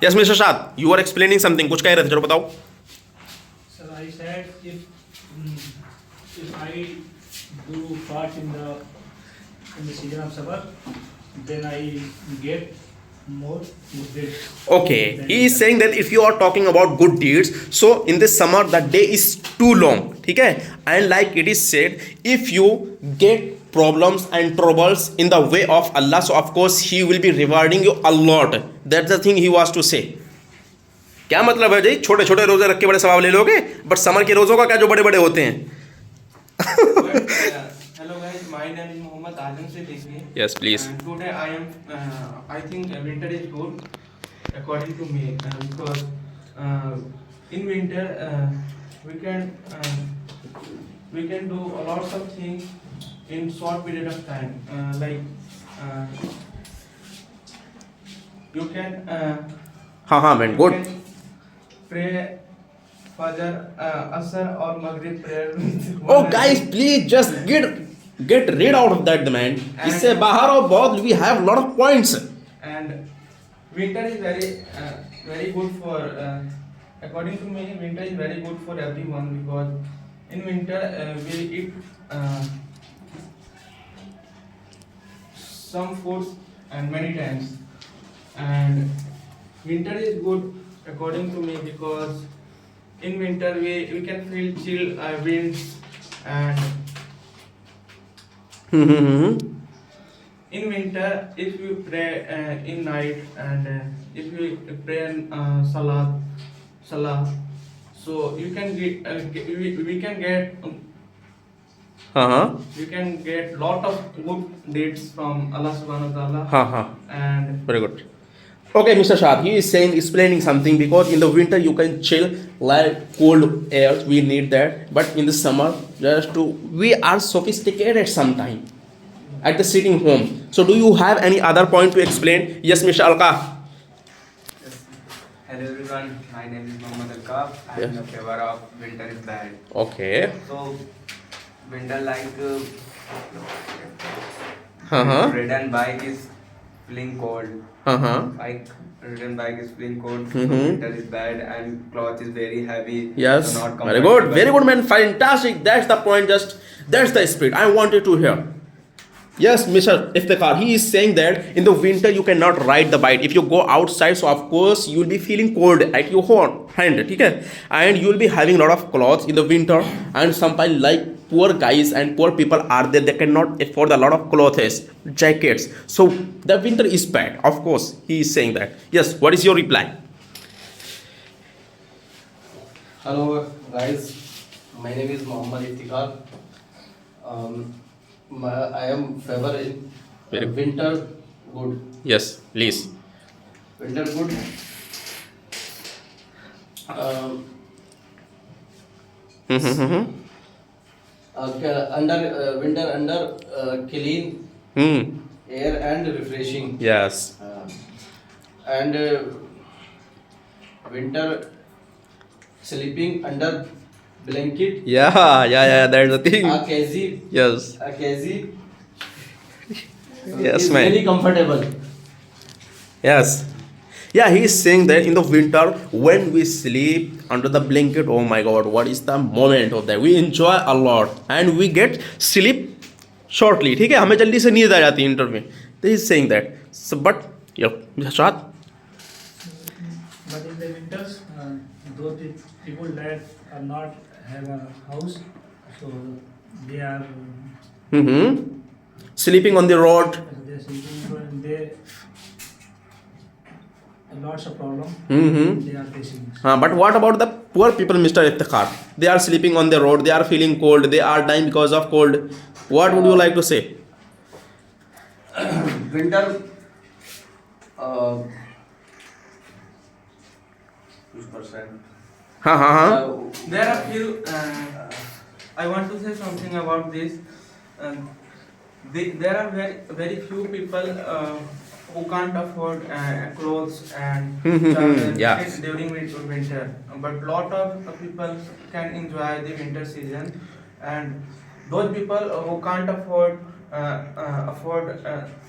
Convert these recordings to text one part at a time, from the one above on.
Yes mister शाद, you are explaining something, कुछ कह रहे थे, चलो बताओ. Sir, I said if I do fast in the season of summer, then I get more good deeds. Okay, he is saying that if you are talking about good deeds, so in this summer the day is too long, ठीक है, and like it is said, if you get problems and troubles in the way of Allah, so of course he will be rewarding you a lot. That's the thing he was to say. क्या मतलब है जी, छोटे छोटे रोजे रख के बड़े सवाब ले लोगे, बट समर के रोजों का क्या जो बड़े बड़े होते हैं. Hello guys, my name is Mohammed Azam Siddiqui. Yes, please. Today I think winter is good according to me because in winter we can do a lot of things in short period of time. You can हाँ man, you good. can pray Fajr, Asr or Maghrib prayer with Oh one guys, hand. please just get rid out of that man. इससे बाहर हो बहुत, we have lot of points. And winter is very good for according to me winter is very good for everyone because in winter we eat some foods and many times, and winter is good according to me because in winter we can feel chill winds, and in winter if you pray in night and if you pray salah, so you can we can get हाँ we can get lot of good deeds from Allah subhanahu wa ta'ala. हाँ, And very good. Okay, Mr. Shah, he is saying, explaining something, because in the winter you can chill like cold air, we need that, but in the summer we are sophisticated sometime at the sitting home. So do you have any other point to explain? Yes, Mr. Alka. Yes. Hello everyone, my name is Mohammed Alkaf. I am Yes. in favor of winter is bad. Okay. So winter like Uh-huh. ridden bike is feeling cold. Uh-huh. Bike ridden bike is feeling cold. So Mhm. winter is bad and cloth is very heavy. Yes, So not very good, comfortable. very good man, fantastic. That's the point, just that's the spirit I wanted to hear. Yes, Mr. Iftikhar, he is saying that in the winter you cannot ride the bike. If you go outside, so of course you will be feeling cold at your hand, okay? And you will be having a lot of clothes in the winter, and sometimes like poor guys and poor people are there, they cannot afford a lot of clothes, jackets. So the winter is bad, of course, he is saying that. Yes, what is your reply? Hello guys, my name is Mohammed Iftikhar. I am favor in Very good. winter good. Yes, please. Winter good. Mm-hmm. Winter under clean air and refreshing. Yes. And winter sleeping under blanket. Yeah, that's the thing. A cozy. Yes. A cozy. Yes, is man. very comfortable. Yes. Yeah, he is saying that in the winter when we sleep under the blanket, oh my god, what is the moment of that? We enjoy a lot and we get sleep shortly. ठीक है, हमें जल्दी से नींद आ जाती है inter में. He is saying that. So, but yeah, Shad. But in the winters, those people that are not have a house, so they are Sleeping on the road. they are sleeping and they lots of problem they are facing. But what about the poor people, Mr. Iftikhar? They are sleeping on the road. They are feeling cold. They are dying because of cold. What would you like to say? Winter which percent? there are few. I want to say something about this. There are very few people who can't afford clothes and travel Yeah. during winter. But lot of people can enjoy the winter season, and those people who can't afford afford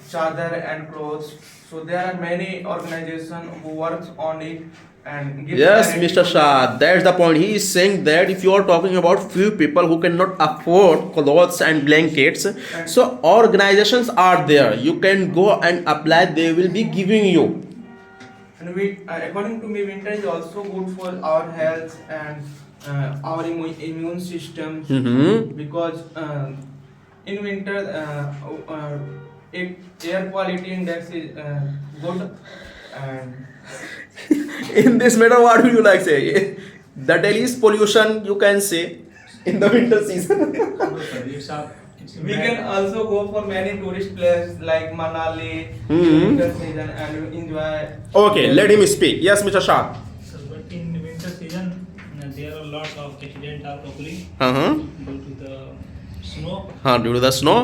chadar and clothes. So there are many organizations who works on it and give Yes, charity Mr. to Shah, that's the point. He is saying that if you are talking about few people who cannot afford clothes and blankets, so organizations are there. You can go and apply, they will be giving you. And we, according to me, winter is also good for our health and our immune system Mm-hmm. because in winter air quality index is good and In this matter, what would you like say? The Delhi's pollution, you can say, in the winter season. No, sir, it's we bad. can also go for many tourist places like Manali Mhm. in winter season and enjoy. Okay, let him speak. Yes, Mr. Shah. Sir, but in winter season, there are lots of accidents are occurring Uh-huh. due to the snow. Due to the snow.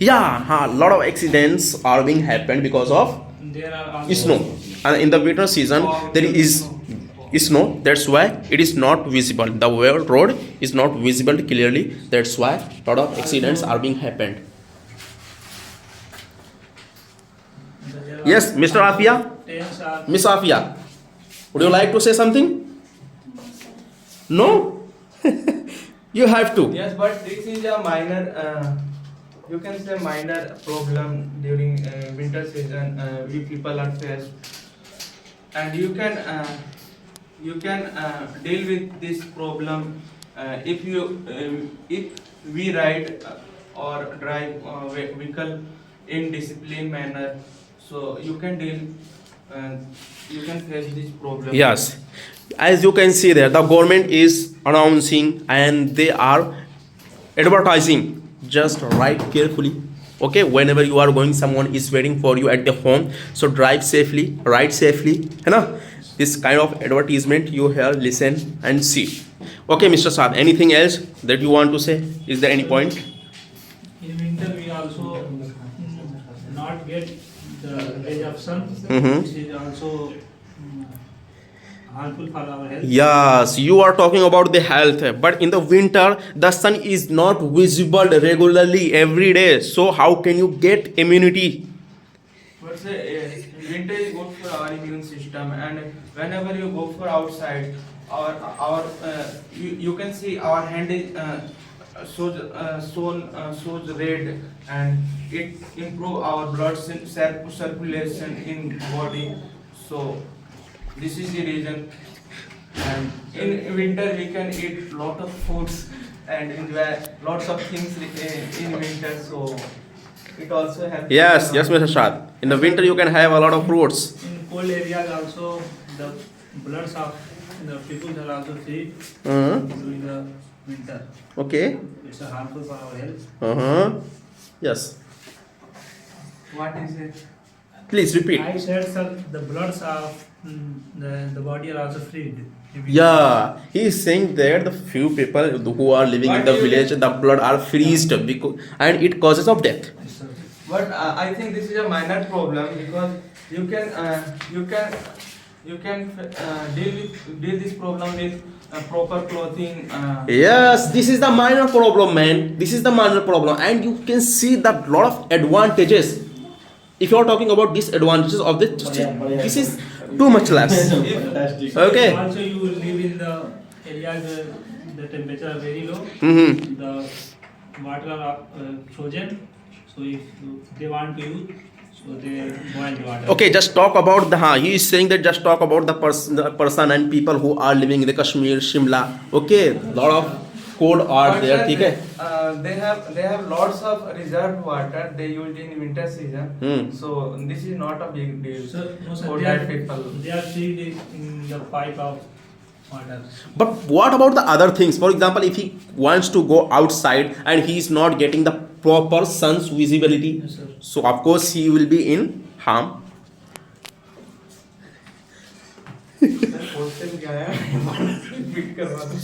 Yeah, a lot of accidents are being happened because of There are also snow. And in the winter season, there is snow. That's why it is not visible. The road is not visible clearly. That's why a lot of accidents are being happened. there are Yes, Mr. Afia? trains are Miss Afia, would you like to say something? No? You have to. Yes, but this is a minor, you can say minor problem during winter season we people are faced, and you can deal with this problem if we ride or drive vehicle in disciplined manner, so you can deal you can face this problem. Yes, as you can see there, the government is announcing and they are advertising. Just ride carefully. Okay, whenever you are going, someone is waiting for you at the home. So drive safely, ride safely. You know, this kind of advertisement you hear, listen, and see. Okay, Mr. Saad, anything else that you want to say? Is there any point? in winter we also not get the rays of sun, Mhm. which is also harmful for our health. Yes, you are talking about the health, but in the winter, the sun is not visible regularly every day. So, how can you get immunity? But say winter is good for our immune system, and whenever you go for outside, our you can see our hand is shows red, and it improve our blood circulation in body. So this is the reason. And in winter we can eat lot of foods and enjoy lots of things in winter. So it also helps. Yes, yes, Mr. Shad. In the winter, you can have a lot of fruits. In cold areas also the bloods of the people are also free Uh-huh. during the winter. Okay. It's harmful for our health. Uh-huh. Yes. What is it? Please repeat. I said, sir, the bloods of the body are also freed. Yeah, he is saying that the few people who are living in But the you- village, the blood are freezed because, and it causes of death. Yes, sir. But I think this is a minor problem because you can deal this problem with proper clothing. Yes, this is the minor problem, man. This is the minor problem, and you can see the lot of advantages. If you are talking about disadvantages of this is too much less. Okay. Also, you will live in the areas where the temperature are very low. Mm-hmm. The water are frozen. So if they want to use, so they boil the water. Okay, just talk about the. He is saying that just talk about the person and people who are living in the Kashmir, Shimla. Okay, lot of cold are But there. then, ठीक है? they have lots of reserved water they use in winter season. Hmm. So this is not a big deal So, no, sir, for they that are, people. they are freed in the pipe of water. But what about the other things? For example, if he wants to go outside and he is not getting the proper sun's visibility, Yes, sir. so of course he will be in harm. Question क्या है? Repeat करवा दो.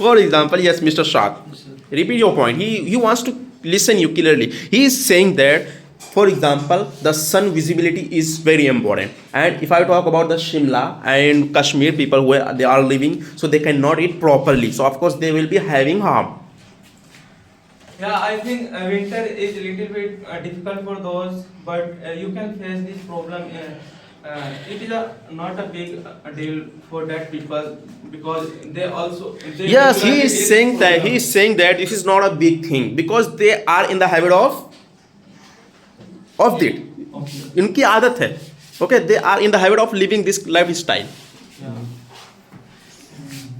For example, yes, Mr. Shah, Yes, sir. repeat your point. He wants to listen you clearly. He is saying that, for example, the sun visibility is very important. And if I talk about the Shimla and Kashmir people where they are living, so they cannot eat properly. So of course they will be having harm. Yeah, I think winter is a little bit difficult for those, but you can face this problem. It is not a big deal for that people because they also. They Yes, he regularly is face saying that problem. he is saying that this is not a big thing because they are in the habit of it. Okay. इनकी आदत है. Okay, they are in the habit of living this lifestyle. Yeah.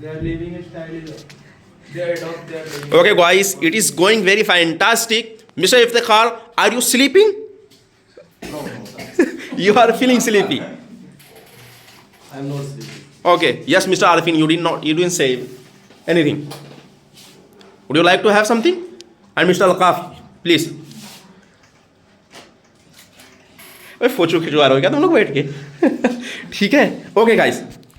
Their living style is they adopt their living. Okay, guys, it is going very fantastic. Mr. Iftikhar, are you sleeping? No, sir. You are feeling sleepy. I am not sleeping. Okay, yes, Mr. Arifin, you didn't say anything. Would you like to have something? And Mr. Alqaf, please. Photo खिंचवा रहे हो क्या तुम लोग बैठ के? ठीक है, ओके गाइस.